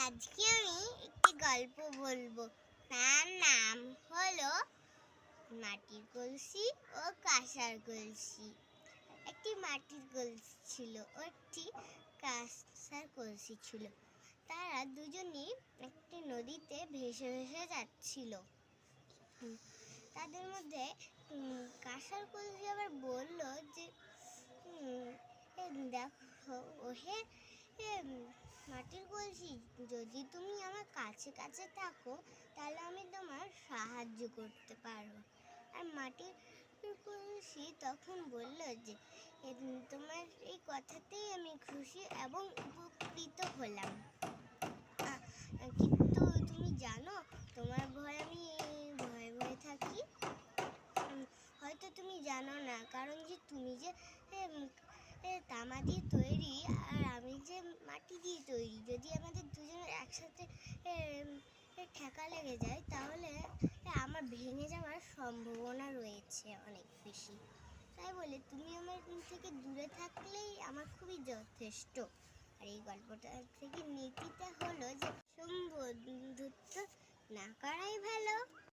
আজকে আমি একটি গল্প বলবো। তার নাম হলো মাটির কলসি ও কাঁসার কলসি। একটি মাটির কলসি ছিল ও একটি কাঁসার কলসি ছিল। তারা দুজনেই একটি নদীতে ভেসে ভেসে যাচ্ছিল। তাদের মধ্যে কাঁসার কলসি আবার বলল যে দেখো ওহে মাটির কলসি, যদি তুমি আমার কাছে কাছে থাকো তাহলে আমি তোমার সাহায্য করতে পারবো। আর মাটির কলসি তখন বলল যে তোমার এই কথাতেই আমি খুশি এবং উপকৃত হলাম, কিন্তু তুমি জানো তোমার ভয়ে আমি ভয়ে ভয়ে থাকি। হয়তো তুমি জানো না, কারণ যে তুমি যে তামা দিয়ে তৈরি আর আমি যে মাটি দিয়ে তৈরি, যদি আমাদের দুজনের একসাথে ঠেকা লেগে যায় তাহলে আমার ভেঙে যাওয়ার সম্ভাবনা রয়েছে অনেক বেশি। তাই বলে তুমি আমার থেকে দূরে থাকলেই আমার খুবই যথেষ্ট। আর এই গল্পটা থেকে নীতিটা হলো যে বন্ধুত্ব না করাই ভালো।